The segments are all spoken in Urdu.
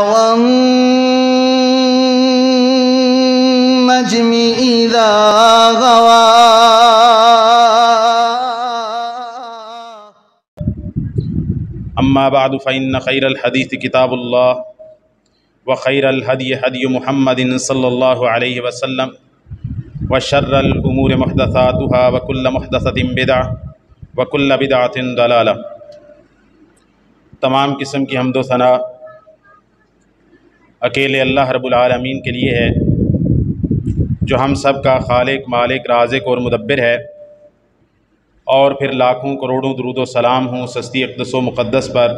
والنجم إذا غوى. أما بعد فإن خير الحديث كتاب الله وخير الهدي هدي محمد صلى الله عليه وسلم وشر الأمور محدثاتها وكل محدثة بدعة وكل بدعة ضلالة. تمام قسم کی حمد و ثنا اکیلے اللہ رب العالمین کے لیے ہے جو ہم سب کا خالق، مالک، رازق اور مدبر ہے، اور پھر لاکھوں کروڑوں درود و سلام ہوں سستی اقدس و مقدس پر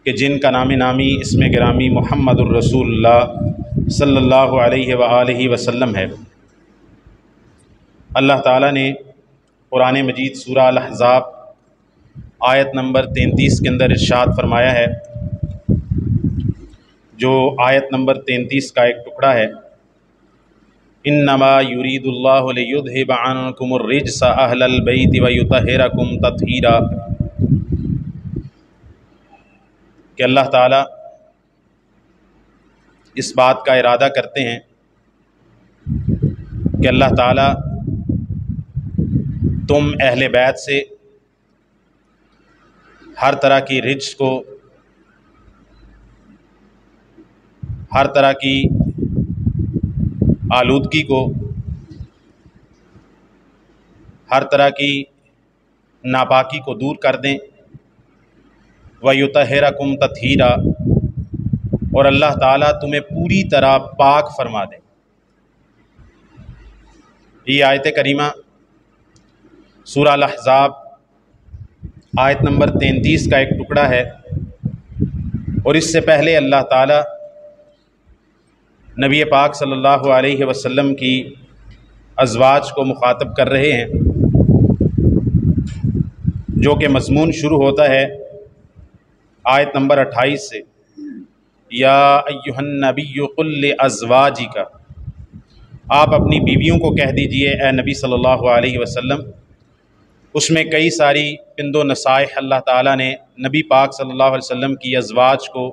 کہ جن کا نام نامی اسم گرامی محمد الرسول اللہ صلی اللہ علیہ وآلہ وسلم ہے۔ اللہ تعالیٰ نے قرآن مجید سورہ الاحزاب آیت نمبر 33 کے اندر ارشاد فرمایا ہے، جو آیت نمبر 33 کا ایک ٹکڑا ہے، انما یرید اللہ لیذھب عنکم الرجس اہل البیت ویطہرکم تطہیرا، کہ اللہ تعالیٰ اس بات کا ارادہ کرتے ہیں کہ اللہ تعالیٰ تم اہل بیت سے ہر طرح کی رجس کو، ہر طرح کی آلودگی کو، ہر طرح کی ناپاکی کو دور کر دیں، وَيُطَهِّرَكُمْ تَطْهِيرًا، اور اللہ تعالیٰ تمہیں پوری طرح پاک فرما دیں۔ یہ آیت کریمہ سورہ الاحزاب آیت نمبر 33 کا ایک ٹکڑا ہے، اور اس سے پہلے اللہ تعالیٰ نبی پاک صلی اللہ علیہ وسلم کی ازواج کو مخاطب کر رہے ہیں، جو کہ مضمون شروع ہوتا ہے آیت نمبر 28 سے، یا ایھا النبی قل لازواجک، آپ اپنی بیویوں کو کہہ دیجئے اے نبی صلی اللہ علیہ وسلم۔ اس میں کئی ساری پند و نصائح اللہ تعالیٰ نے نبی پاک صلی اللہ علیہ وسلم کی ازواج کو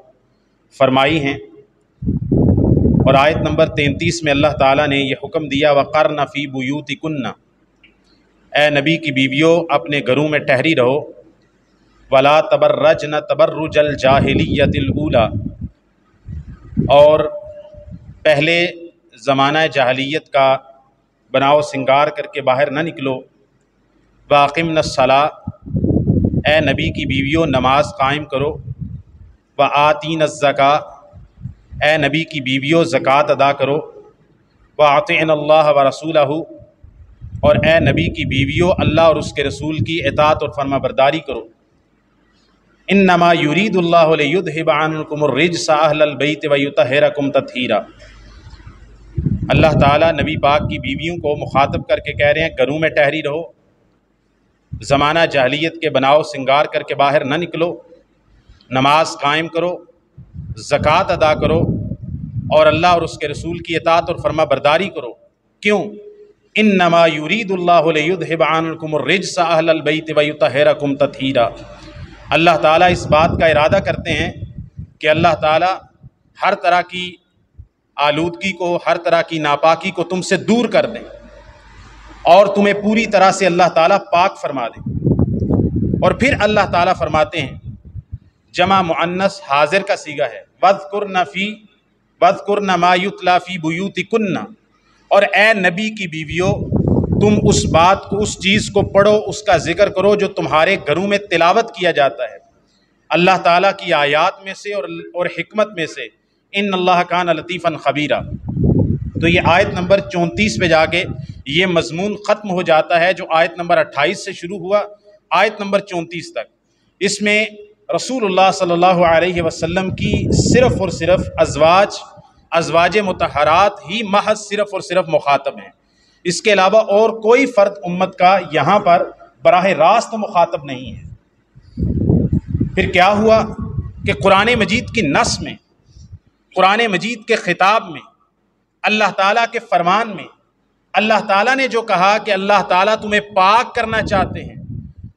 فرمائی ہیں، اور آیت نمبر 33 میں اللہ تعالیٰ نے یہ حکم دیا وَقَرْنَ فِي بُيُوتِكُنَّ، اے نبی کی بیویوں اپنے گھروں میں ٹھہری رہو، وَلَا تَبَرَّجْنَ تَبَرُّجَ الْجَاهِلِيَّةِ الْأُولَى، اور پہلے زمانہ جاہلیت کا بناؤ سنگار کر کے باہر نہ نکلو، وَأَقِمْنَ الصَّلَاةَ، اے نبی کی بیویوں نماز قائم کرو، وَآتِينَ الزَّكَاةَ، اے نبی کی بیویوں زکوٰۃ ادا کرو، وَأَطِعْنَ اللَّهَ وَرَسُولَهُ، اور اے نبی کی بیویوں اللہ اور اس کے رسول کی اطاعت اور فرما برداری کرو۔ انما یرید اللہ لیذھب عنکم الرجس اہل البیت ویطہرکم تطہیرا، اللہ تعالیٰ نبی پاک کی بیویوں کو مخاطب کر کے کہہ رہے ہیں گھروں میں ٹھہری رہو، زمانہ جاہلیت کے بناؤ سنگار کر کے باہر نہ نکلو، نماز قائم کرو، زکوٰۃ ادا کرو، اور اللہ اور اس کے رسول کی اطاعت اور فرما برداری کرو۔ کیوں؟ انما یرید اللہ لیذھب عنکم الرجس اہل البیت ویطہرکم تطہیرا، اللہ تعالیٰ اس بات کا ارادہ کرتے ہیں کہ اللہ تعالیٰ ہر طرح کی آلودگی کو، ہر طرح کی ناپاکی کو تم سے دور کر دیں، اور تمہیں پوری طرح سے اللہ تعالیٰ پاک فرما دیں۔ اور پھر اللہ تعالیٰ فرماتے ہیں، جمع مؤنث حاضر کا صیغہ ہے، وَاذْكُرْنَ مَا يُتْلَى فِي بُيُوتِكُنَّ، اور اے نبی کی بیویوں تم اس بات کو، اس چیز کو پڑھو، اس کا ذکر کرو جو تمہارے گھروں میں تلاوت کیا جاتا ہے اللہ تعالیٰ کی آیات میں سے اور حکمت میں سے، ان اللہ کان لطیفا خبیرا۔ تو یہ آیت نمبر 34 پہ جا کے یہ مضمون ختم ہو جاتا ہے، جو آیت نمبر 28 سے شروع ہوا آیت نمبر 34 تک۔ اس میں رسول اللہ صلی اللہ علیہ وسلم کی صرف اور صرف ازواج مطہرات ہی محض صرف اور صرف مخاطب ہیں، اس کے علاوہ اور کوئی فرد امت کا یہاں پر براہ راست مخاطب نہیں ہے۔ پھر کیا ہوا کہ قرآن مجید کی نص میں، قرآن مجید کے خطاب میں، اللہ تعالیٰ کے فرمان میں اللہ تعالیٰ نے جو کہا کہ اللہ تعالیٰ تمہیں پاک کرنا چاہتے ہیں،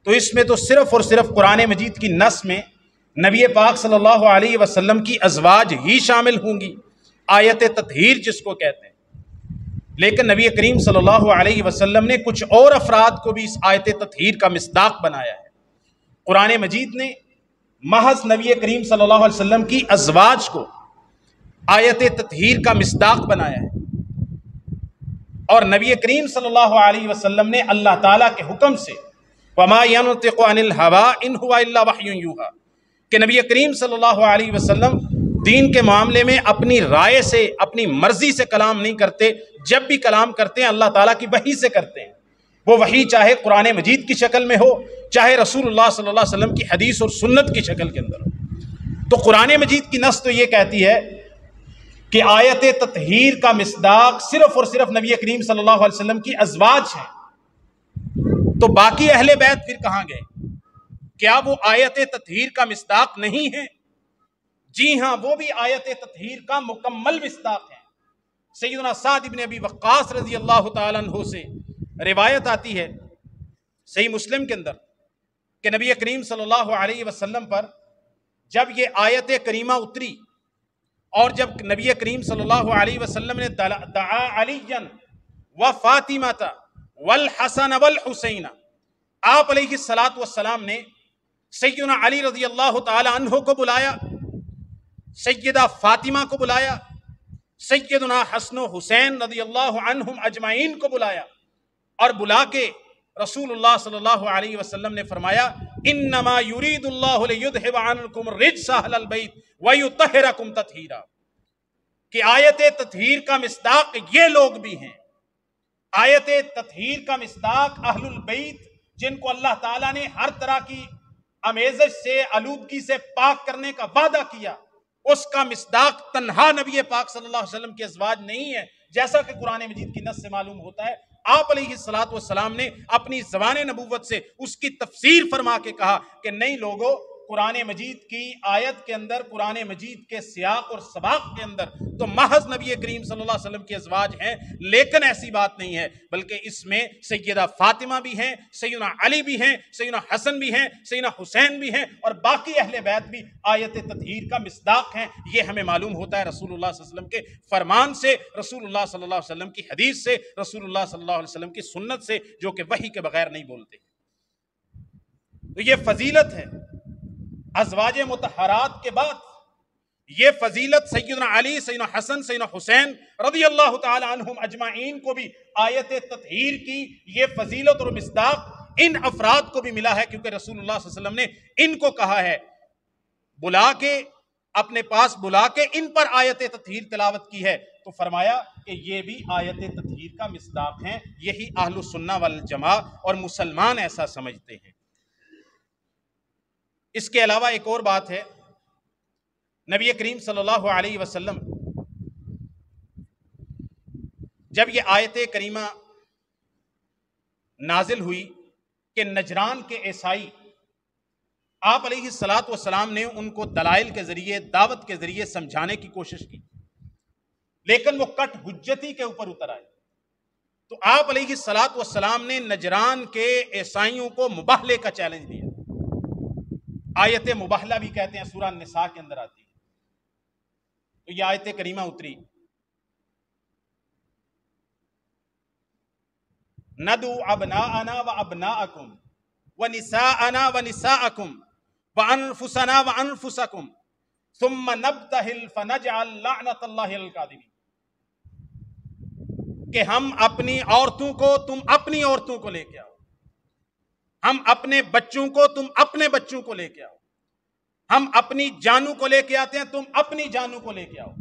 تو اس میں تو صرف اور صرف قرآن مجید کی نص میں نبی پاک صلی اللہ علیہ وسلم کی ازواج ہی شامل ہوں گی، آیت تطہیر جس کو کہتے ہیں۔ لیکن نبی کریم صلی اللہ علیہ وسلم نے کچھ اور افراد کو بھی اس آیت تطہیر کا مصداق بنایا ہے۔ قرآن مجید نے محض نبی کریم صلی اللہ علیہ وسلم کی ازواج کو آیت تطہیر کا مصداق بنایا ہے، اور نبی کریم صلی اللہ علیہ وسلم نے اللہ تعالیٰ کے حکم سے وَمَا يَنْطِقُ عَنِ الْهَوَىٰ إِنْ هُوَ إِلَّا وَحْيٌ يُوحَىٰ کہ نبی کریم صلی اللہ علیہ وسلم دین کے معاملے میں اپنی رائے سے، اپنی مرضی سے کلام نہیں کرتے، جب بھی کلام کرتے ہیں اللہ تعالیٰ کی وحی سے کرتے ہیں۔ وہ وحی چاہے قرآن مجید کی شکل میں ہو، چاہے رسول اللہ صلی اللہ علیہ وسلم کی حدیث اور سنت کی شکل کے اندر ہو۔ تو قرآن مجید کی نص تو یہ کہتی ہے کہ آیت تطہیر کا مصداق صرف اور صرف نبی کریم صلی اللہ علیہ وسلم کی ازواج ہیں۔ تو باقی اہل بیت پھر کہاں گئے؟ کیا وہ آیت تطہیر کا مصداق نہیں ہے؟ جی ہاں، وہ بھی آیت تطہیر کا مکمل مصداق ہے۔ سیدنا سعد بن ابی وقاص رضی اللہ تعالیٰ عنہ سے روایت آتی ہے صحیح مسلم کے اندر کہ نبی کریم صلی اللہ علیہ وسلم پر جب یہ آیت کریمہ اتری اور جب نبی کریم صلی اللہ علیہ وسلم نے دعا علیًا وفاطمۃ والحسن والحسین، آپ علیہ الصلاۃ والسلام نے سیدنا علی رضی اللہ تعالی عنہ کو بلایا، سیدہ فاطمہ کو بلایا، سیدنا حسن و حسین رضی اللہ عنہم اجمعین کو بلایا، اور بلا کے رسول اللہ صلی اللہ علیہ وسلم نے فرمایا انما یرید اللہ لیذھب عنکم الرجس اہل البیت ویطہرکم تطہیرا، کہ آیت تطہیر کا مصداق یہ لوگ بھی ہیں۔ آیت تطہیر کا مصداق اہل البیت، جن کو اللہ تعالیٰ نے ہر طرح کی امیزش سے، آلودگی سے پاک کرنے کا وعدہ کیا، اس کا مصداق تنہا نبی پاک صلی اللہ علیہ وسلم کی ازواج نہیں ہے، جیسا کہ قرآن مجید کی نص سے معلوم ہوتا ہے۔ آپ علیہ الصلاۃ والسلام نے اپنی زبان نبوت سے اس کی تفسیر فرما کے کہا کہ نہیں لوگو، قرآن مجید کی آیت کے اندر، قرآن مجید کے سیاق اور سباق کے اندر تو محض نبی کریم صلی اللہ علیہ وسلم کی ازواج ہیں، لیکن ایسی بات نہیں ہے، بلکہ اس میں سیدہ فاطمہ بھی ہیں، سیدنا علی بھی ہیں، سیدنا حسن بھی ہیں، سیدنا حسین بھی ہیں، اور باقی اہل بیت بھی آیت تطہیر کا مصداق ہیں۔ یہ ہمیں معلوم ہوتا ہے رسول اللہ صلی اللہ علیہ وسلم کے فرمان سے، رسول اللہ صلی اللہ علیہ وسلم کی حدیث سے، رسول اللہ صلی اللہ علیہ وسلم کی سنت سے، جو کہ وحی کے بغیر نہیں بولتے۔ تو یہ فضیلت ہے ازواج مطہرات کے بعد، یہ فضیلت سیدنا علی، سیدنا حسن، سیدنا حسین رضی اللہ تعالی عنہم اجمعین کو بھی آیت تطہیر کی یہ فضیلت اور مصداق ان افراد کو بھی ملا ہے، کیونکہ رسول اللہ صلی اللہ علیہ وسلم نے ان کو کہا ہے، بلا کے اپنے پاس بلا کے ان پر آیت تطہیر تلاوت کی ہے، تو فرمایا کہ یہ بھی آیت تطہیر کا مصداق ہیں۔ یہی اہل السنہ والجماع اور مسلمان ایسا سمجھتے ہیں۔ اس کے علاوہ ایک اور بات ہے، نبی کریم صلی اللہ علیہ وسلم جب یہ آیت کریمہ نازل ہوئی کہ نجران کے عیسائی، آپ علیہ الصلاۃ والسلام نے ان کو دلائل کے ذریعے، دعوت کے ذریعے سمجھانے کی کوشش کی، لیکن وہ کٹ حجتی کے اوپر اتر آئے، تو آپ علیہ الصلاۃ والسلام نے نجران کے عیسائیوں کو مباہلے کا چیلنج دیا۔ آیت مباہلہ بھی کہتے ہیں، سورہ النساء کے اندر آتی ہے۔ تو یہ آیت کریمہ اتری، ندعو ابناءنا وابناءکم ونساءنا ونساءکم وانفسنا وانفسکم ثم نبتہل فنجعل لعنت اللہ علی الکاذبین، کہ ہم اپنی عورتوں کو تم اپنی عورتوں کو لے کے آؤ، ہم اپنے بچوں کو تم اپنے بچوں کو لے کے آؤ، ہم اپنی جانوں کو لے کے آتے ہیں، تم اپنی جانوں کو لے کے آؤ،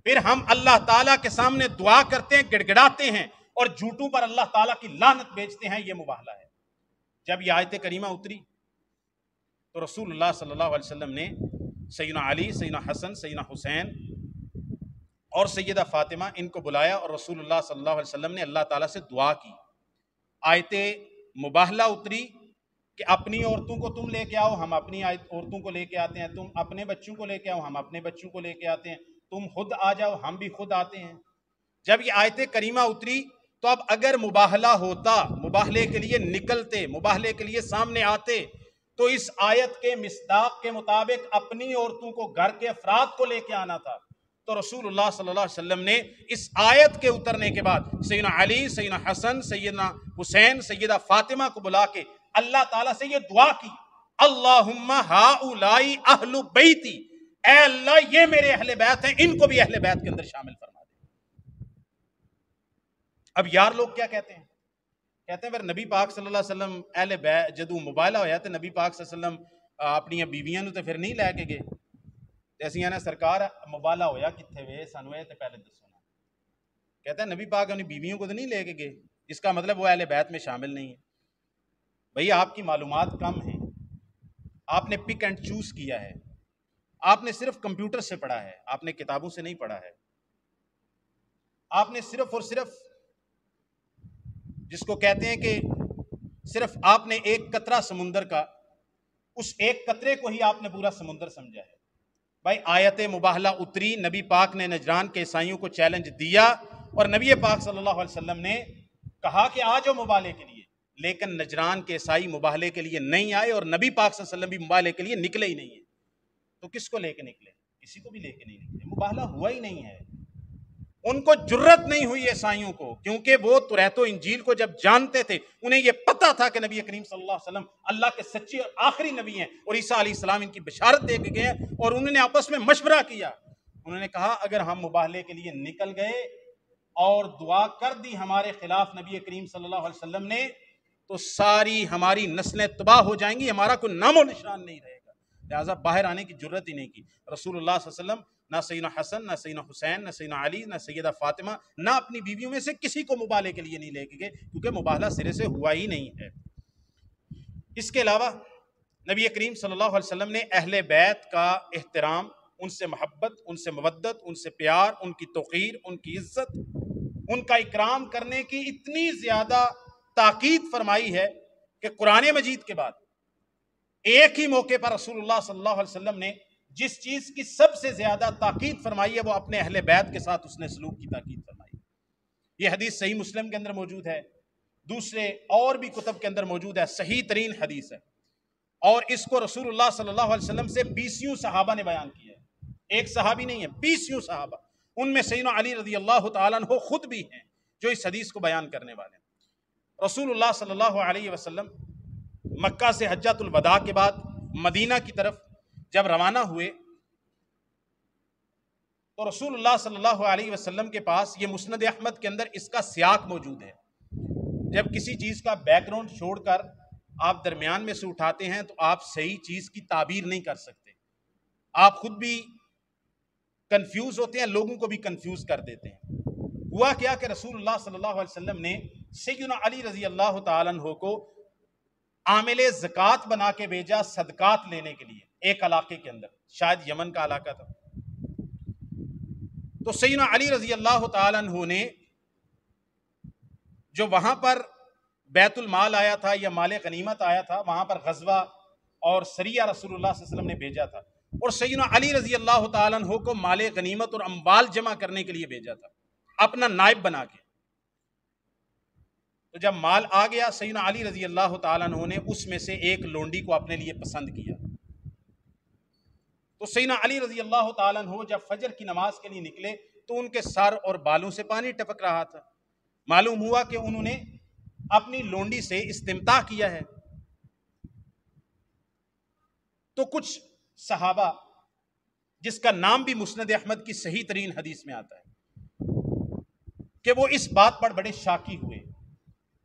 پھر ہم اللہ تعالیٰ کے سامنے دعا کرتے ہیں، گڑ گڑاتے ہیں، اور جھوٹوں پر اللہ تعالیٰ کی لعنت بیچتے ہیں۔ یہ مباہلہ ہے۔ جب یہ آیت کریمہ اتری تو رسول اللہ صلی اللہ علیہ وسلم نے سیدنا علی، سیدنا حسن، سیدنا حسین اور سیدہ فاطمہ ان کو بلایا، اور رسول اللہ صلی اللہ علیہ وسلم نے اللہ تعالیٰ سے دعا کی۔ آیت مباہلہ اتری کہ اپنی عورتوں کو تم لے کے آؤ، ہم اپنی عورتوں کو لے کے آتے ہیں، تم اپنے بچوں کو لے کے آؤ، ہم اپنے بچوں کو لے کے آتے ہیں، تم خود آ جاؤ، ہم بھی خود آتے ہیں۔ جب یہ آیت کریمہ اتری تو اب اگر مباہلہ ہوتا، مباہلے کے لیے نکلتے، مباہلے کے لیے سامنے آتے، تو اس آیت کے مصداق کے مطابق اپنی عورتوں کو گھر کے افراد کو لے کے آنا تھا۔ تو رسول اللہ صلی اللہ علیہ وسلم نے اس آیت کے اترنے کے بعد سیدنا علی، سیدنا حسن، سیدنا حسین، سیدہ فاطمہ کو بلا کے اللہ تعالیٰ سے یہ دعا کی، اللہم ہؤلاء اہل بیتی، اے اللہ یہ میرے اہل بیت ہیں، ان کو بھی اہل بیت کے اندر شامل فرما دے۔ اب یار لوگ کیا کہتے ہیں؟ کہتے ہیں پھر نبی پاک صلی اللہ علیہ وسلم اہل بیت جدوں مباہلہ ہویا تے نبی پاک صلی اللہ علیہ وسلم اپنی بیویاں نو تے پھر نہیں لے کے گئے، جیسے نا سرکار مباہلہ ہویا کتنے وے سانو تے پہلے دسو نا۔ کہتے ہیں نبی پاک اپنی بیویوں کو تو نہیں لے کے گئے، اس کا مطلب وہ اہل بیت میں شامل نہیں ہے۔ بھئی آپ کی معلومات کم ہیں، آپ نے پک اینڈ چوز کیا ہے، آپ نے صرف کمپیوٹر سے پڑھا ہے، آپ نے کتابوں سے نہیں پڑھا ہے۔ آپ نے صرف اور صرف جس کو کہتے ہیں کہ صرف آپ نے ایک قطرہ سمندر کا، اس ایک قطرے کو ہی آپ نے پورا سمندر سمجھا ہے۔ بھائی آیت مباہلہ اتری، نبی پاک نے نجران کے عیسائیوں کو چیلنج دیا اور نبی پاک صلی اللہ علیہ وسلم نے کہا کہ آ جاؤ مباہلے کے لیے، لیکن نجران کے عیسائی مباہلے کے لیے نہیں آئے اور نبی پاک صلی اللہ علیہ وسلم بھی مباہلے کے لیے نکلے ہی نہیں ہیں۔ تو کس کو لے کے نکلے؟ کسی کو بھی لے کے نہیں نکلے، مباہلہ ہوا ہی نہیں ہے۔ ان کو جرت نہیں ہوئی عیسائیوں کو، کیونکہ وہ توریت و انجیل کو جب جانتے تھے، انہیں یہ پتا تھا کہ نبی کریم صلی اللہ علیہ وسلم اللہ کے سچے اور آخری نبی ہیں اور عیسیٰ علیہ السلام ان کی بشارت دے کے گئے ہیں، اور انہوں نے آپس میں مشورہ کیا۔ انہوں نے کہا اگر ہم مباہلے کے لیے نکل گئے اور دعا کر دی ہمارے خلاف نبی کریم صلی اللہ علیہ وسلم نے، تو ساری ہماری نسلیں تباہ ہو جائیں گی، ہمارا کوئی نام و نشان نہیں رہے گا، لہٰذا باہر آنے کی جرت ہی نہیں کی۔ رسول اللہ صلی اللہ علیہ وسلم نہ سیدنا حسن، نہ سیدنا حسین، نہ سیدنا علی، نہ سیدہ فاطمہ، نہ اپنی بیویوں میں سے کسی کو مباہلے کے لیے نہیں لے کے گئے، کیونکہ مباہلہ سرے سے ہوا ہی نہیں ہے۔ اس کے علاوہ نبی کریم صلی اللہ علیہ وسلم نے اہل بیت کا احترام، ان سے محبت، ان سے مودت، ان سے پیار، ان کی توقیر، ان کی عزت، ان کا اکرام کرنے کی اتنی زیادہ تاکید فرمائی ہے کہ قرآن مجید کے بعد ایک ہی موقع پر رسول اللہ صلی اللہ علیہ وسلم نے جس چیز کی سب سے زیادہ تاکید فرمائی ہے وہ اپنے اہل بیت کے ساتھ اس نے سلوک کی تاکید فرمائی۔ یہ حدیث صحیح مسلم کے اندر موجود ہے، دوسرے اور بھی کتب کے اندر موجود ہے، صحیح ترین حدیث ہے، اور اس کو رسول اللہ صلی اللہ علیہ وسلم سے 20 صحابہ نے بیان کیا ہے، ایک صحابی نہیں ہے، 20 صحابہ، ان میں سیدنا علی رضی اللہ تعالیٰ عنہ خود بھی ہیں جو اس حدیث کو بیان کرنے والے ہیں۔ رسول اللہ صلی اللہ علیہ وسلم مکہ سے حجۃ الوداع کے بعد مدینہ کی طرف جب روانہ ہوئے تو رسول اللہ صلی اللہ علیہ وسلم کے پاس یہ مسند احمد کے اندر اس کا سیاق موجود ہے، جب کسی چیز کا بیک گراؤنڈ چھوڑ کر آپ درمیان میں سے اٹھاتے ہیں تو آپ صحیح چیز کی تعبیر نہیں کر سکتے، آپ خود بھی کنفیوز ہوتے ہیں، لوگوں کو بھی کنفیوز کر دیتے ہیں۔ ہوا کیا کہ رسول اللہ صلی اللہ علیہ وسلم نے سیدنا علی رضی اللہ تعالیٰ عنہ کو عامل زکوٰۃ بنا کے بھیجا صدقات لینے کے لیے ایک علاقے کے اندر، شاید یمن کا علاقہ تھا۔ تو سیدنا علی رضی اللہ تعالیٰ عنہ نے جو وہاں پر بیت المال آیا تھا یا مال غنیمت آیا تھا، وہاں پر غزوہ اور سریہ رسول اللہ صلی اللہ علیہ وسلم نے بھیجا تھا، اور سیدنا علی رضی اللہ تعالیٰ عنہ کو مال غنیمت اور اموال جمع کرنے کے لیے بھیجا تھا اپنا نائب بنا کے۔ تو جب مال آ گیا، سیدنا علی رضی اللہ تعالیٰ عنہ نے اس میں سے ایک لونڈی کو اپنے لیے پسند کیا۔ تو سیدنا علی رضی اللہ تعالیٰ عنہ جب فجر کی نماز کے لیے نکلے تو ان کے سر اور بالوں سے پانی ٹپک رہا تھا، معلوم ہوا کہ انہوں نے اپنی لونڈی سے استمتاع کیا ہے۔ تو کچھ صحابہ جس کا نام بھی مسند احمد کی صحیح ترین حدیث میں آتا ہے کہ وہ اس بات پر بڑے شاکی ہوئے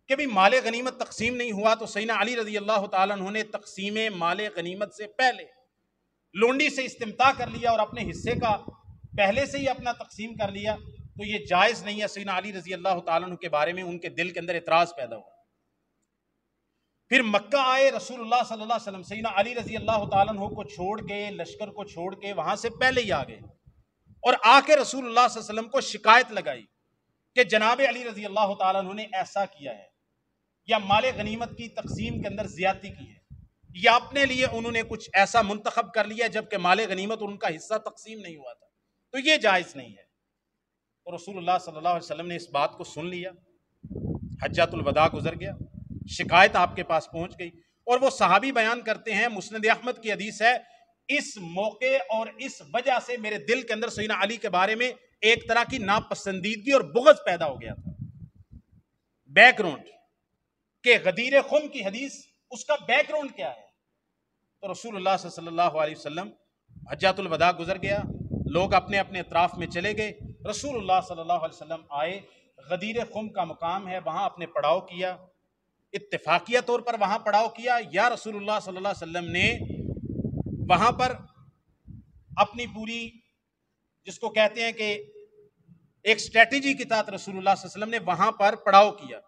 کہ بھی مال غنیمت تقسیم نہیں ہوا، تو سیدنا علی رضی اللہ تعالیٰ عنہ نے تقسیم مال غنیمت سے پہلے لونڈی سے استمتاع کر لیا اور اپنے حصے کا پہلے سے ہی اپنا تقسیم کر لیا، تو یہ جائز نہیں ہے۔ سیدنا علی رضی اللہ تعالیٰ عنہ کے بارے میں ان کے دل کے اندر اعتراض پیدا ہوا۔ پھر مکہ آئے رسول اللہ صلی اللہ علیہ وسلم، سیدنا علی رضی اللہ تعالیٰ عنہ کو چھوڑ کے، لشکر کو چھوڑ کے وہاں سے پہلے ہی آ گئے، اور آ کے رسول اللہ صلی اللہ علیہ وسلم کو شکایت لگائی کہ جناب علی رضی اللہ تعالیٰ عنہ نے ایسا کیا ہے، یا مال غنیمت کی تقسیم کے اندر زیادتی کی ہے، یا اپنے لیے انہوں نے کچھ ایسا منتخب کر لیا جبکہ مال غنیمت اور ان کا حصہ تقسیم نہیں ہوا تھا، تو یہ جائز نہیں ہے۔ تو رسول اللہ صلی اللہ علیہ وسلم نے اس بات کو سن لیا، حجۃ الوداع گزر گیا، شکایت آپ کے پاس پہنچ گئی، اور وہ صحابی بیان کرتے ہیں، مسند احمد کی حدیث ہے، اس موقع اور اس وجہ سے میرے دل کے اندر سیدنا علی کے بارے میں ایک طرح کی ناپسندیدگی اور بغض پیدا ہو گیا تھا۔ بیک گراؤنڈ کہ غدیر خم کی حدیث، اس کا بیک گراؤنڈ کیا ہے؟ تو رسول اللہ صلی اللہ علیہ وسلم حجۃ الوداع گزر گیا، لوگ اپنے اپنے اطراف میں چلے گئے، رسول اللہ صلی اللہ علیہ وسلم آئے، غدیر خم کا مقام ہے، وہاں اپنے پڑاؤ کیا، اتفاقیہ طور پر وہاں پڑاؤ کیا، یا رسول اللہ صلی اللہ علیہ وسلم نے وہاں پر اپنی پوری جس کو کہتے ہیں کہ ایک سٹریٹجی کے تحت رسول اللہ صلی اللہ علیہ وسلم نے وہاں پر پڑاؤ کیا؟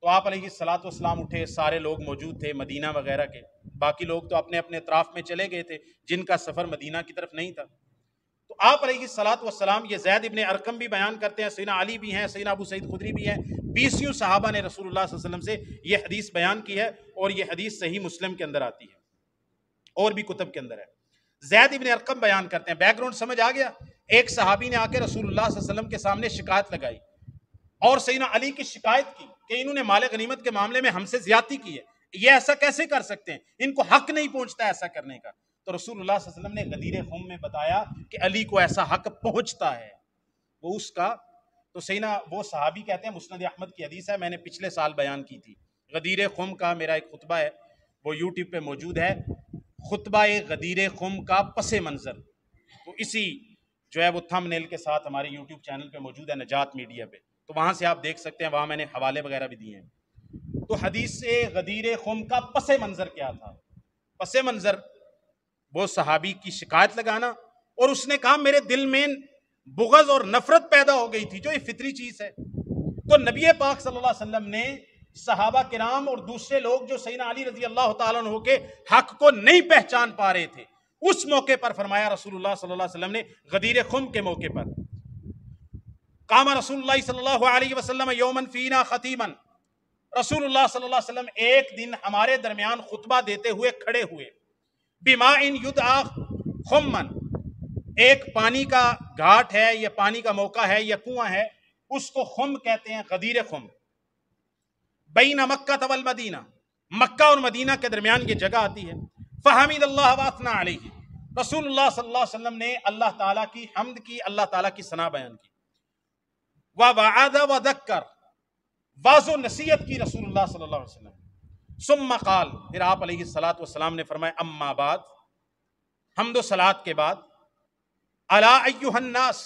تو آپ علیہ الصلوۃ والسلام اٹھے، سارے لوگ موجود تھے مدینہ وغیرہ کے، باقی لوگ تو اپنے اپنے اطراف میں چلے گئے تھے جن کا سفر مدینہ کی طرف نہیں تھا۔ تو آپ علیہ الصلوۃ والسلام، یہ زید ابن ارقم بھی بیان کرتے ہیں، سیدنا علی بھی ہیں، سیدنا ابو سعید خدری بھی ہیں، 20 صحابہ نے رسول اللہ صلی اللہ علیہ وسلم سے یہ حدیث بیان کی ہے، اور یہ حدیث صحیح مسلم کے اندر آتی ہے اور بھی کتب کے اندر ہے۔ زید ابن ارقم بیان کرتے ہیں، بیک گراؤنڈ سمجھ آ گیا؟ ایک صحابی نے آ کے رسول اللہ صلی اللہ علیہ وسلم کے سامنے شکایت لگائی اور سیدنا علی کی شکایت کی کہ انہوں نے مال غنیمت کے معاملے میں ہم سے زیادتی کی ہے، یہ ایسا کیسے کر سکتے ہیں، ان کو حق نہیں پہنچتا ایسا کرنے کا۔ تو رسول اللہ صلی اللہ علیہ وسلم نے غدیر خم میں بتایا کہ علی کو ایسا حق پہنچتا ہے، وہ اس کا۔ تو سیدنا وہ صحابی کہتے ہیں، مسند احمد کی حدیث ہے، میں نے پچھلے سال بیان کی تھی، غدیر خم کا میرا ایک خطبہ ہے، وہ یوٹیوب پہ موجود ہے، خطبہ غدیر خم کا پس منظر، تو اسی جو ہے وہ تھم نیل کے ساتھ ہمارے یوٹیوب چینل پہ موجود ہے، نجات میڈیا پہ، تو وہاں سے آپ دیکھ سکتے ہیں، وہاں میں نے حوالے وغیرہ بھی دیے ہیں۔ تو حدیث سے غدیر خم کا پس منظر کیا تھا؟ پس منظر وہ صحابی کی شکایت لگانا، اور اس نے کہا میرے دل میں بغض اور نفرت پیدا ہو گئی تھی، جو یہ فطری چیز ہے۔ تو نبی پاک صلی اللہ علیہ وسلم نے صحابہ کرام اور دوسرے لوگ جو سیدنا علی رضی اللہ تعالیٰ عنہ کے حق کو نہیں پہچان پا رہے تھے، اس موقع پر فرمایا رسول اللہ صلی اللہ علیہ وسلم نے غدیر خم کے موقع پر، قام رسول اللہ صلی اللہ علیہ وسلم یومن فینا خطیبا، رسول اللہ صلی اللہ علیہ وسلم ایک دن ہمارے درمیان خطبہ دیتے ہوئے کھڑے ہوئے، بماء یدعا خمن، ایک پانی کا گھاٹ ہے، یا پانی کا موقع ہے یا کنواں ہے، اس کو خم کہتے ہیں، غدیر خم، بین مکہ والمدینہ، مکہ اور مدینہ کے درمیان یہ جگہ آتی ہے۔ فحمد اللہ واثنا علیہ، رسول اللہ صلی اللہ علیہ وسلم نے اللہ تعالیٰ کی حمد کی، اللہ تعالیٰ کی ثنا بیان کی، ووعظ وذکر، واعظ و نصیحت کی رسول اللہ صلی اللہ علیہ وسلم، ثم قال، پھر آپ علیہ الصلوۃ والسلام نے فرمایا، اما بعد، حمد و صلاۃ کے بعد، الا ایھا الناس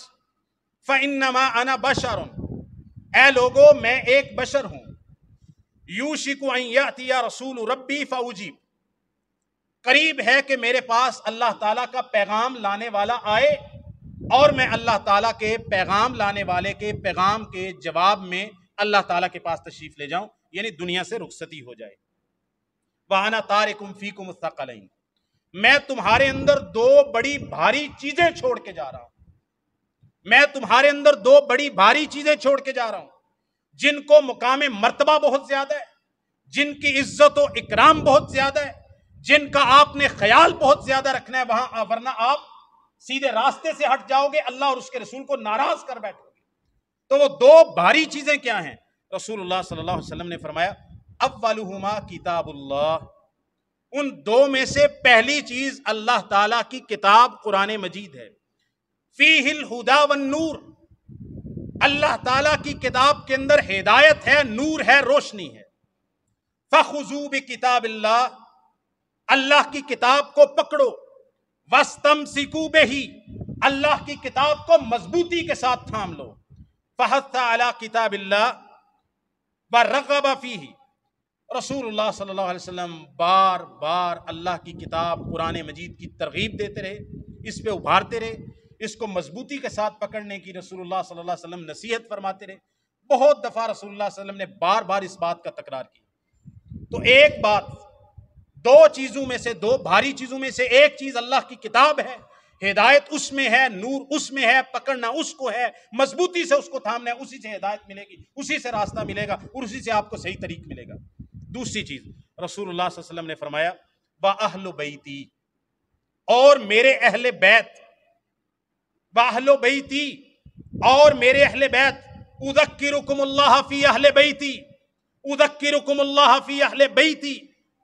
فانما انا بشر، اے لوگو میں ایک بشر ہوں، یوشک ان یاتی رسول ربی فاجیب، قریب ہے کہ میرے پاس اللہ تعالیٰ کا پیغام لانے والا آئے، اور میں اللہ تعالیٰ کے پیغام لانے والے کے پیغام کے جواب میں اللہ تعالیٰ کے پاس تشریف لے جاؤں، یعنی دنیا سے رخصتی ہو جائے۔ وَأَنَا تَارِكُمْ فِيكُمُ الثَّقَلَيْنِ، میں تمہارے اندر دو بڑی بھاری چیزیں چھوڑ کے جا رہا ہوں، میں تمہارے اندر دو بڑی بھاری چیزیں چھوڑ کے جا رہا ہوں، جن کو مقام مرتبہ بہت زیادہ ہے، جن کی عزت و اکرام بہت زیادہ ہے، جن کا آپ نے خیال بہت زیادہ رکھنا ہے وہاں، ورنہ آپ سیدھے راستے سے ہٹ جاؤ گے، اللہ اور اس کے رسول کو ناراض کر بیٹھو گے۔ تو وہ دو بھاری چیزیں کیا ہیں؟ رسول اللہ صلی اللہ علیہ وسلم نے فرمایا، اولہما کتاب اللہ، ان دو میں سے پہلی چیز اللہ تعالیٰ کی کتاب قرآن مجید ہے، فیہ الہدی والنور، اللہ تعالیٰ کی کتاب کے اندر ہدایت ہے، نور ہے، روشنی ہے۔ فخذوا بکتاب اللہ، اللہ کی کتاب کو پکڑو، واستمسکوا بہ، اللہ کی کتاب کو مضبوطی کے ساتھ تھام لو۔ فحث علی کتاب اللہ ورغب فیہ، رسول اللہ صلی اللہ علیہ وسلم بار بار اللہ کی کتاب قرآن مجید کی ترغیب دیتے رہے، اس پہ ابھارتے رہے، اس کو مضبوطی کے ساتھ پکڑنے کی رسول اللہ صلی اللہ علیہ وسلم نصیحت فرماتے رہے۔ بہت دفعہ رسول اللہ صلی اللہ علیہ وسلم نے بار بار اس بات کا تکرار کی۔ تو ایک بات، دو چیزوں میں سے، دو بھاری چیزوں میں سے ایک چیز اللہ کی کتاب ہے، ہدایت اس میں ہے، نور اس میں ہے، پکڑنا اس کو ہے، مضبوطی سے اس کو تھامنا ہے، اسی سے ہدایت ملے گی، اسی سے راستہ ملے گا، اور اسی سے آپ کو صحیح طریق ملے گا۔ دوسری چیز رسول اللہ صلی اللہ علیہ وسلم نے فرمایا، وَأَهْلُ بَيْتِي، اور میرے اہل بیت، وَأَهْلُ بَيْتِي، اور میرے اہل بیت، اُذَكِّرُكُمُ اللَّهَ فِي أَهْلِ بَيْتِي، اُذَكِّرُكُمُ اللَّهَ فِي أَهْلِ بَيْتِي،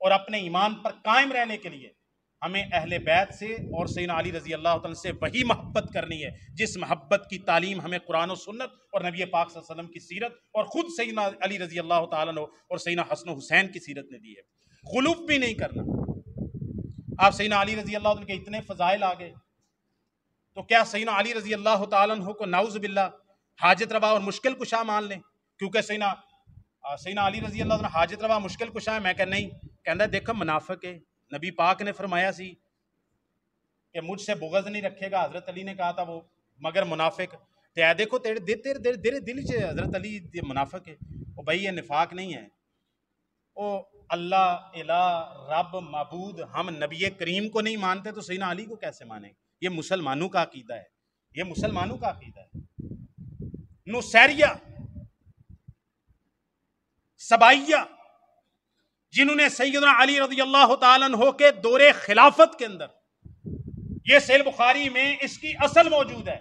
اور اپنے ایمان پر قائم رہنے کے لیے ہمیں اہل بیت سے اور سیدنا علی رضی اللہ تعالیٰ سے وہی محبت کرنی ہے جس محبت کی تعلیم ہمیں قرآن و سنت اور نبی پاک صلی اللہ علیہ وسلم کی سیرت اور خود سیدنا علی رضی اللہ تعالیٰ عنہ اور سیدنا حسن و حسین کی سیرت نے دی ہے۔ غلوف بھی نہیں کرنا۔ آپ سیدنا علی رضی اللہ عنہ کے اتنے فضائل آ گئے تو کیا سیدنا علی رضی اللہ تعالیٰ عنہ کو نعوذ باللہ حاجت روا اور مشکل کشا مان لیں؟ کیونکہ سیدنا علی رضی اللہ عنہ حاجت روا مشکل کشا ہے۔ میں کہ نہیں، کہنا دیکھو منافق ہے، نبی پاک نے فرمایا سی کہ مجھ سے بغض نہیں رکھے گا، حضرت علی نے کہا تھا وہ مگر منافق تے اے دیکھو تیرے دل چ حضرت علی منافق ہے۔ وہ بھائی یہ نفاق نہیں ہے، او اللہ الہ رب معبود ہم نبی کریم کو نہیں مانتے تو سیدنا علی کو کیسے مانیں؟ یہ مسلمانوں کا عقیدہ ہے، یہ مسلمانوں کا عقیدہ ہے۔ نصیریہ، سبائیہ، جنہوں نے سیدنا علی رضی اللہ تعالیٰ عنہ کے دور خلافت کے اندر، یہ صحیح بخاری میں اس کی اصل موجود ہے،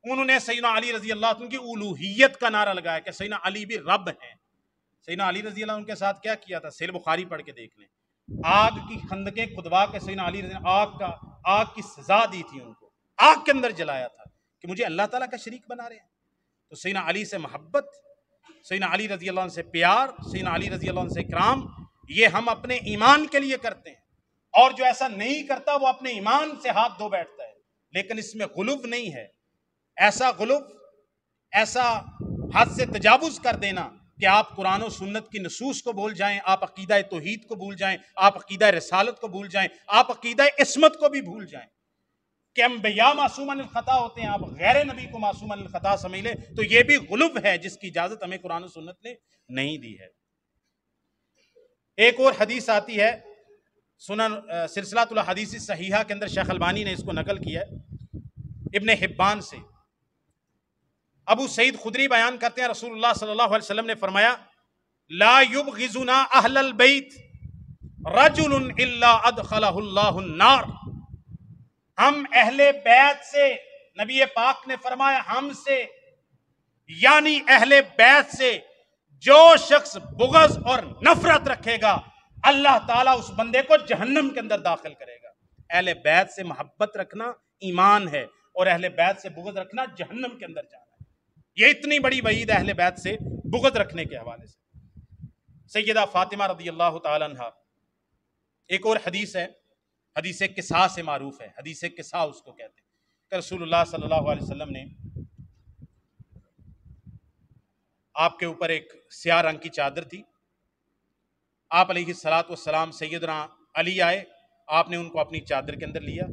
انہوں نے سیدنا علی رضی اللہ عنہ کی الوہیت کا نعرہ لگایا کہ سیدنا علی بھی رب ہیں۔ سیدنا علی رضی اللہ عنہ کے ساتھ کیا کیا تھا؟ صحیح بخاری پڑھ کے دیکھ لیں، آگ کی خندقیں کھدوا کے سیدنا علی رضی اللہ آگ کی سزا دی تھی، ان کو آگ کے اندر جلایا تھا کہ مجھے اللہ تعالیٰ کا شریک بنا رہے ہیں۔ تو سیدنا علی سے محبت، سیدنا علی رضی اللہ عنہ سے پیار، سیدنا علی رضی اللہ عنہ سے اکرام، یہ ہم اپنے ایمان کے لیے کرتے ہیں، اور جو ایسا نہیں کرتا وہ اپنے ایمان سے ہاتھ دھو بیٹھتا ہے۔ لیکن اس میں غلو نہیں ہے، ایسا غلو، ایسا حد سے تجاوز کر دینا کہ آپ قرآن و سنت کی نصوص کو بھول جائیں، آپ عقیدہ توحید کو بھول جائیں، آپ عقیدہ رسالت کو بھول جائیں، آپ عقیدہ عصمت کو بھی بھول جائیں کہ انبیاء معصوم عن الخطا ہوتے ہیں، آپ غیر نبی کو معصوم عن الخطا سمجھ لیں، تو یہ بھی غلو ہے جس کی اجازت ہمیں قرآن و سنت نے نہیں دی ہے۔ ایک اور حدیث آتی ہے سنن سلسلۃ الحدیث صحیحہ کے اندر، شیخ البانی نے اس کو نقل کیا ہے ابن حبان سے۔ ابو سعید خدری بیان کرتے ہیں رسول اللہ صلی اللہ علیہ وسلم نے فرمایا لا یبغضنا اہل البیت رجل الا ادخلہ اللہ النار۔ ہم اہل بیت سے، نبی پاک نے فرمایا ہم سے یعنی اہل بیت سے جو شخص بغض اور نفرت رکھے گا اللہ تعالیٰ اس بندے کو جہنم کے اندر داخل کرے گا۔ اہل بیت سے محبت رکھنا ایمان ہے، اور اہل بیت سے بغض رکھنا جہنم کے اندر جانا ہے۔ یہ اتنی بڑی وعید ہے اہل بیت سے بغض رکھنے کے حوالے سے۔ سیدہ فاطمہ رضی اللہ تعالی عنہ، ایک اور حدیث ہے، حدیث کسا سے معروف ہے، حدیث کسا اس کو کہتے ہیں کہ رسول اللہ صلی اللہ علیہ وسلم نے آپ کے اوپر ایک سیاہ رنگ کی چادر تھی، آپ علیہ الصلوۃ والسلام، سیدنا علی آئے، آپ نے ان کو اپنی چادر کے اندر لیا،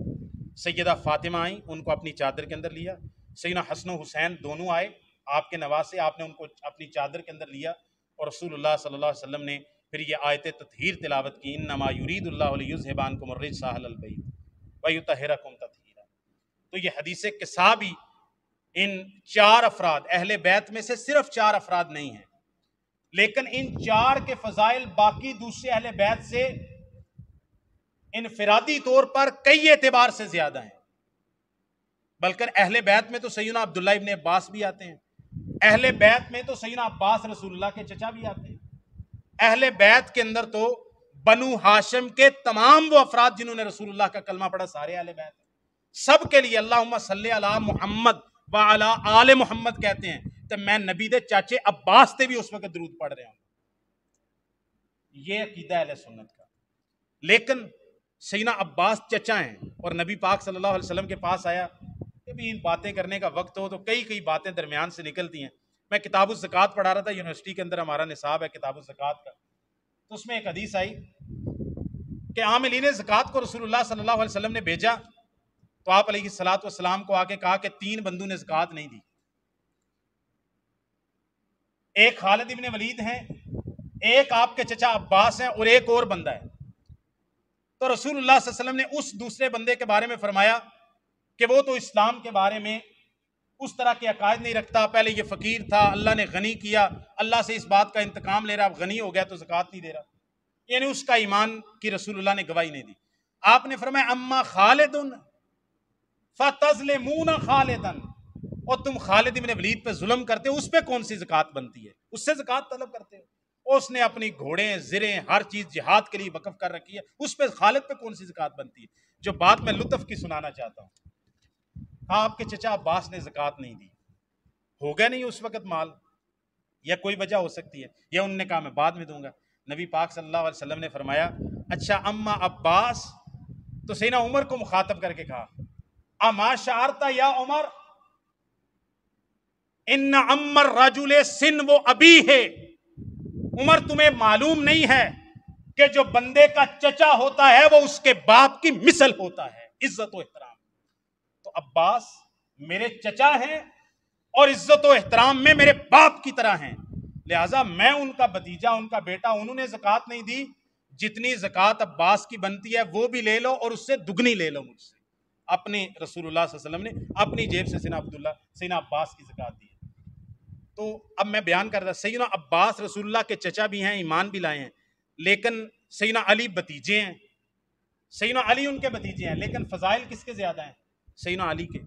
سیدہ فاطمہ آئیں، ان کو اپنی چادر کے اندر لیا، سیدنا حسن و حسین دونوں آئے آپ کے نواسے، آپ نے ان کو اپنی چادر کے اندر لیا، اور رسول اللہ صلی اللہ علیہ وسلم نے پھر یہ آیت تطہیر تلاوت کی انما یرید اللہ لیذھب عنکم الرجس اہل البیت ویطہرکم تطہیرا۔ تو یہ حدیث کسا بھی ان چار افراد اہل بیت میں سے صرف چار افراد نہیں ہیں، لیکن ان چار کے فضائل باقی دوسرے اہل بیت سے انفرادی طور پر کئی اعتبار سے زیادہ ہیں۔ بلکہ اہل بیت میں تو سیدنا عبداللہ ابن عباس بھی آتے ہیں، اہل بیت میں تو سیدنا عباس رسول اللہ کے چچا بھی آتے ہیں، اہل بیت کے اندر تو بنو ہاشم کے تمام وہ افراد جنہوں نے رسول اللہ کا کلمہ پڑھا سارے اہل بیت ہیں۔ سب کے لیے اللہم صلی علی محمد وعلی آل محمد کہتے ہیں، تو میں نبی دے چاچے عباس تے بھی اس وقت درود پڑھ رہے ہوں۔ یہ عقیدہ اہل سنت کا۔ لیکن سیدنا عباس چچا ہیں اور نبی پاک صلی اللہ علیہ وسلم کے پاس آیا کہ بھی ان باتیں کرنے کا وقت ہو تو کئی باتیں درمیان سے نکلتی ہیں۔ میں کتاب الزکوٰۃ پڑھا رہا تھا، یونیورسٹی کے اندر ہمارا نصاب ہے کتاب الزکوٰۃ کا، تو اس میں ایک حدیث آئی کہ عاملین زکوٰۃ کو رسول اللہ صلی اللہ علیہ وسلم نے بھیجا تو آپ علیہ الصلوۃ والسلام کو آ کے کہا کہ 3 بندوں نے زکوٰۃ نہیں دی، ایک خالد ابن ولید ہیں، ایک آپ کے چچا عباس ہیں، اور ایک اور بندہ ہے۔ تو رسول اللہ صلی اللہ علیہ وسلم نے اس دوسرے بندے کے بارے میں فرمایا کہ وہ تو اسلام کے بارے میں اس طرح کے عقائد نہیں رکھتا، پہلے یہ فقیر تھا، اللہ نے غنی کیا، اللہ سے اس بات کا انتقام لے رہا، اب غنی ہو گیا تو زکوٰۃ نہیں دے رہا، یعنی اس کا ایمان کی رسول اللہ نے گواہی نہیں دی۔ آپ نے فرمایا اما خالد فتظلمون خالدا، اور تم خالد ابن ولید پہ ظلم کرتے ہو، اس پہ کون سی زکوٰۃ بنتی ہے، اس سے زکوٰۃ طلب کرتے ہو، اس نے اپنی گھوڑے زریں ہر چیز جہاد کے لیے وقف کر رکھی ہے، اس پہ خالد پہ کون سی زکوٰۃ بنتی ہے؟ جو بات میں لطف کی سنانا چاہتا ہوں، آپ کے چچا عباس نے زکوٰۃ نہیں دی، ہو گیا نہیں اس وقت مال، یا کوئی وجہ ہو سکتی ہے، یا انہوں نے کہا میں بعد میں دوں گا۔ نبی پاک صلی اللہ علیہ وسلم نے فرمایا اچھا اما عباس، تو سیدنا عمر کو مخاطب کر کے کہا اما شعرت یا عمر ان عمر رجل سن و ابی ہے، عمر تمہیں معلوم نہیں ہے کہ جو بندے کا چچا ہوتا ہے وہ اس کے باپ کی مثل ہوتا ہے، عزت و احترام۔ تو عباس میرے چچا ہیں اور عزت و احترام میں میرے باپ کی طرح ہیں، لہٰذا میں ان کا بھتیجا، ان کا بیٹا، انہوں نے زکوٰۃ نہیں دی، جتنی زکوٰۃ عباس کی بنتی ہے وہ بھی لے لو اور اس سے دگنی لے لو مجھ سے۔ اپنے رسول اللہ صلی اللہ علیہ وسلم نے اپنی جیب سے سیدنا عباس کی زکوٰۃ دی۔ تو اب میں بیان کر رہا، سیدنا عباس رسول اللہ کے چچا بھی ہیں، ایمان بھی لائے ہیں، لیکن سیدنا علی بھتیجے ہیں، سیدنا علی ان کے بھتیجے ہیں، لیکن فضائل کس کے زیادہ ہیں؟ سیدنا علی کے۔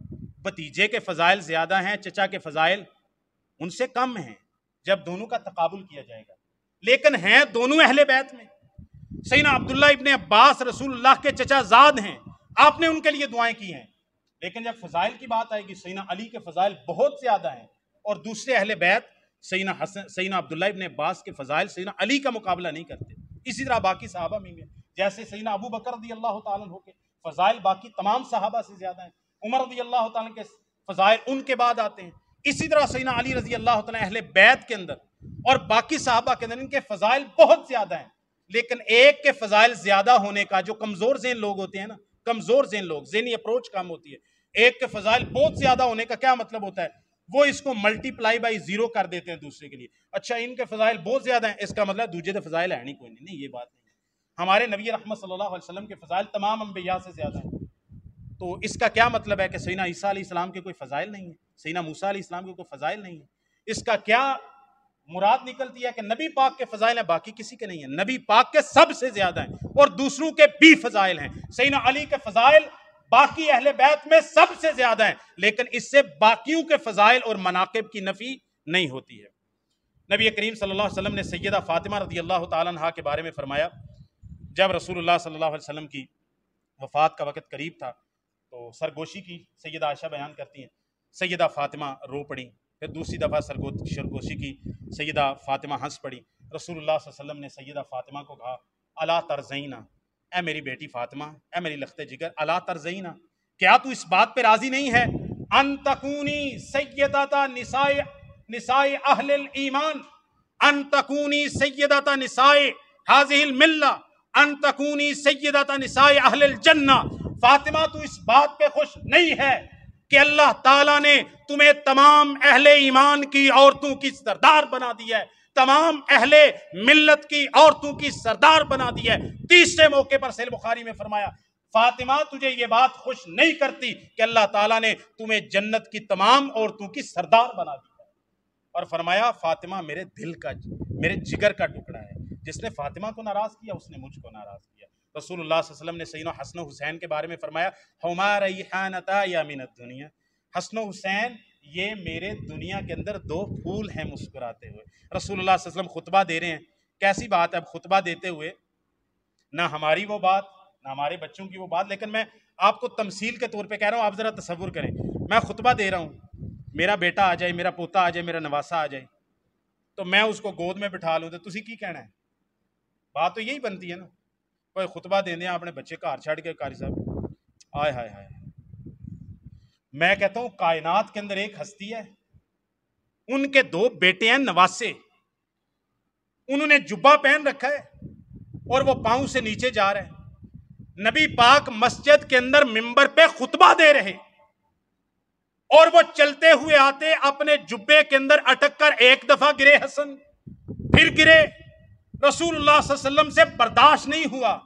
بھتیجے کے فضائل زیادہ ہیں، چچا کے فضائل ان سے کم ہیں جب دونوں کا تقابل کیا جائے گا، لیکن ہیں دونوں اہل بیت میں۔ سیدنا عبداللہ ابن عباس رسول اللہ کے چچا زاد ہیں، آپ نے ان کے لیے دعائیں کی ہیں، لیکن جب فضائل کی بات آئے گی سیدنا علی کے فضائل بہت زیادہ ہیں، اور دوسرے اہل بیت سیدنا عبداللہ ابن عباس کے فضائل سیدنا علی کا مقابلہ نہیں کرتے۔ اسی طرح باقی صحابہ میں جیسے سیدنا ابو بکر رضی اللہ تعالیٰ عنہ کے فضائل باقی تمام صحابہ سے زیادہ ہیں، عمر رضی اللہ تعالیٰ کے فضائل ان کے بعد آتے ہیں، اسی طرح سیدنا علی رضی اللہ تعالیٰ اہل بیت کے اندر اور باقی صحابہ کے اندر ان کے فضائل بہت زیادہ ہیں، لیکن ایک کے فضائل زیادہ ہونے کا، جو کمزور ذہن لوگ ہوتے ہیں نا، کمزور ذہن لوگ، ذہنی اپروچ کم ہوتی ہے، ایک کے فضائل بہت زیادہ ہونے کا کیا مطلب ہوتا ہے؟ وہ اس کو ملٹی پلائی بائی زیرو کر دیتے ہیں دوسرے کے لیے، اچھا ان کے فضائل بہت زیادہ ہیں، اس کا مطلب دوسرے کے فضائل ہے نہیں، کوئی نہیں، یہ بات نہیں ہے۔ ہمارے نبی رحمت صلی اللہ علیہ وسلم کے فضائل تمام انبیاء سے زیادہ ہیں، تو اس کا کیا مطلب ہے کہ سیدنا عیسیٰ علیہ السلام کے کوئی فضائل نہیں ہیں، سیدنا موسیٰ علیہ السلام کے کوئی فضائل نہیں ہیں؟ اس کا کیا مراد نکلتی ہے کہ نبی پاک کے فضائل ہیں، باقی کسی کے نہیں ہیں، نبی پاک کے سب سے زیادہ ہیں اور دوسروں کے بھی فضائل ہیں۔ سیدنا علی کے فضائل باقی اہل بیت میں سب سے زیادہ ہیں، لیکن اس سے باقیوں کے فضائل اور مناقب کی نفی نہیں ہوتی ہے۔ نبی کریم صلی اللہ علیہ وسلم نے سیدہ فاطمہ رضی اللہ تعالیٰ عنہا کے بارے میں فرمایا، جب رسول اللہ صلی اللہ علیہ وسلم کی وفات کا وقت قریب تھا تو سرگوشی کی، سیدہ عائشہ بیان کرتی ہیں سیدہ فاطمہ رو پڑی، پھر دوسری دفعہ سرگوشی کی، سیدہ فاطمہ ہنس پڑی۔ رسول اللہ صلی اللہ علیہ وسلم نے سیدہ فاطمہ کو کہا الا ترضینا، اے میری بیٹی فاطمہ، اے میری لخت جگر، الا ترضینا، کیا تو اس بات پہ راضی نہیں ہے ان تکونی سیدۃ نساء اہل الایمان، ان تکونی سیدۃ نساء هذه الملہ، ان تکونی سیدۃ نساء اہل الجنہ؟ فاطمہ تو اس بات پہ خوش نہیں ہے کہ اللہ تعالیٰ نے تمہیں تمام اہل ایمان کی عورتوں کی سردار بنا دیا ہے، تمام اہل ملت کی عورتوں کی سردار بنا دی ہے۔ تیسرے موقع پر صحیح بخاری میں فرمایا فاطمہ تجھے یہ بات خوش نہیں کرتی کہ اللہ تعالیٰ نے تمہیں جنت کی تمام عورتوں کی سردار بنا دیا ہے؟ اور فرمایا فاطمہ میرے دل کا، میرے جگر کا ٹکڑا ہے، جس نے فاطمہ کو ناراض کیا اس نے مجھ کو ناراض کیا۔ رسول اللہ صلی اللہ علیہ وسلم نے سیدنا حسن و حسین کے بارے میں فرمایا ہما ریحانتا یا من الدنیا، حسن و حسین یہ میرے دنیا کے اندر دو پھول ہیں مسکراتے ہوئے۔ رسول اللہ صلی اللہ علیہ وسلم خطبہ دے رہے ہیں، کیسی بات ہے اب خطبہ دیتے ہوئے نہ ہماری وہ بات نہ ہمارے بچوں کی وہ بات، لیکن میں آپ کو تمثیل کے طور پہ کہہ رہا ہوں، آپ ذرا تصور کریں، میں خطبہ دے رہا ہوں، میرا بیٹا آ جائے، میرا پوتا آ جائے، میرا نواسا آ جائے، تو میں اس کو گود میں بٹھا لوں تو تسی کی کہنا ہے؟ بات تو یہی بنتی ہے نا، کوئی خطبہ دیں دیں اپنے بچے گھر چھڑ کے قاری صاحب، آئے ہائے ہائے۔ میں کہتا ہوں کائنات کے اندر ایک ہستی ہے، ان کے دو بیٹے ہیں نواسے، انہوں نے جبہ پہن رکھا ہے اور وہ پاؤں سے نیچے جا رہے ہیں، نبی پاک مسجد کے اندر منبر پہ خطبہ دے رہے اور وہ چلتے ہوئے آتے، اپنے جبے کے اندر اٹک کر ایک دفعہ گرے حسن، پھر گرے، رسول اللہ صلی اللہ علیہ وسلم سے برداشت نہیں ہوا،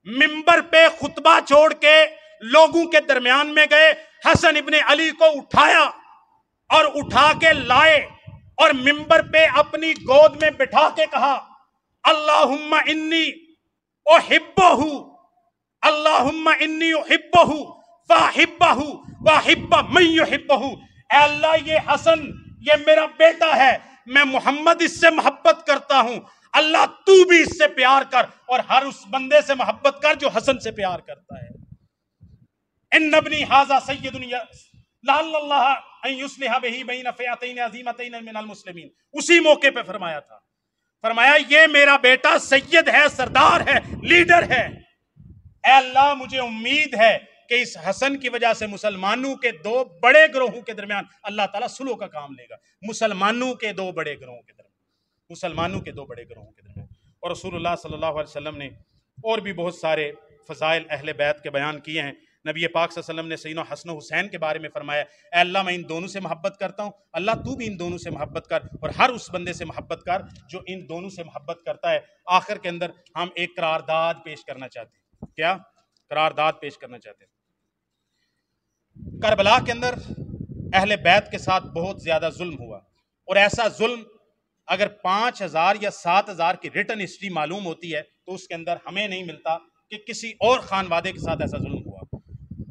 منبر پہ خطبہ چھوڑ کے لوگوں کے درمیان میں گئے، حسن ابن علی کو اٹھایا اور اٹھا کے لائے اور منبر پہ اپنی گود میں بٹھا کے کہا اللہم انی احبہ، اللہم انی احبہ فاحبہ واحب من یحبہ، اے اللہ یہ حسن یہ میرا بیٹا ہے، میں محمد اس سے محبت کرتا ہوں، اللہ تو بھی اس سے پیار کر اور ہر اس بندے سے محبت کر جو حسن سے پیار کرتا ہے۔ ان ابنی ھذا سید لعل اللہ ان یصلح بہ بین فئتین عظیمتین من المسلمین، اسی موقع پہ فرمایا تھا، فرمایا یہ میرا بیٹا سید ہے، سردار ہے، لیڈر ہے، اے اللہ مجھے امید ہے کہ اس حسن کی وجہ سے مسلمانوں کے دو بڑے گروہوں کے درمیان اللہ تعالیٰ صلح کا کام لے گا، مسلمانوں کے دو بڑے گروہوں کے درمیان، مسلمانوں کے دو بڑے گروہوں کے درمیان۔ اور رسول اللہ صلی اللہ علیہ وسلم نے اور بھی بہت سارے فضائل اہل بیت کے بیان کیے ہیں۔ نبی پاک صلی اللہ علیہ وسلم نے سیدنا حسن و حسین کے بارے میں فرمایا، اے اللہ میں ان دونوں سے محبت کرتا ہوں، اللہ تو بھی ان دونوں سے محبت کر اور ہر اس بندے سے محبت کر جو ان دونوں سے محبت کرتا ہے۔ آخر کے اندر ہم ایک قرارداد پیش کرنا چاہتے ہیں۔ کیا قرارداد پیش کرنا چاہتے ہیں؟ کربلا کے اندر اہل بیت کے ساتھ بہت زیادہ ظلم ہوا، اور ایسا ظلم اگر 5000 یا 7000 کی ریٹن ہسٹری معلوم ہوتی ہے تو اس کے اندر ہمیں نہیں ملتا کہ کسی اور خانوادے کے ساتھ ایسا ظلم ہوا۔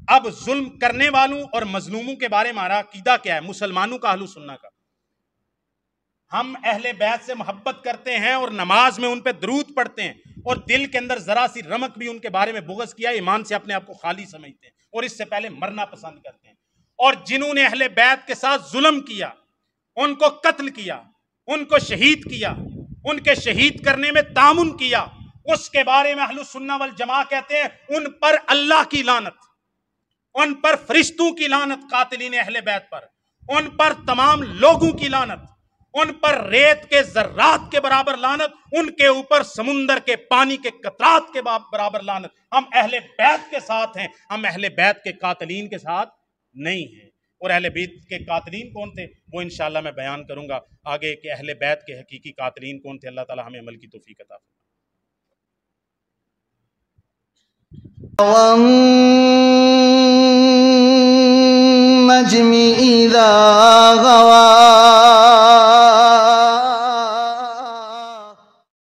اب ظلم کرنے والوں اور مظلوموں کے بارے میں ہمارا عقیدہ کیا ہے؟ مسلمانوں کا، اہل سنہ کا، ہم اہل بیت سے محبت کرتے ہیں اور نماز میں ان پہ درود پڑھتے ہیں، اور دل کے اندر ذرا سی رمق بھی ان کے بارے میں بغض کیا، ایمان سے اپنے آپ کو خالی سمجھتے ہیں اور اس سے پہلے مرنا پسند کرتے ہیں۔ اور جنہوں نے اہل بیت کے ساتھ ظلم کیا، ان کو قتل کیا، ان کو شہید کیا، ان کے شہید کرنے میں تعاون کیا، اس کے بارے میں اہل سنہ والجماعہ کہتے ہیں ان پر اللہ کی لعنت، ان پر فرشتوں کی لعنت، قاتلین اہل بیت پر، ان پر تمام لوگوں کی لعنت، ان پر ریت کے ذرات کے برابر لعنت، ان کے اوپر سمندر کے پانی کے قطرات کے برابر لعنت۔ ہم اہل بیت کے ساتھ ہیں، ہم اہل بیت کے قاتلین کے ساتھ نہیں ہیں۔ اور اہل بیت کے قاتلین کون تھے وہ انشاءاللہ میں بیان کروں گا آگے کہ اہل بیت کے حقیقی قاتلین کون تھے۔ اللہ تعالی ہمیں عمل کی توفیق عطا فرمائے۔ والنجم إذا غوى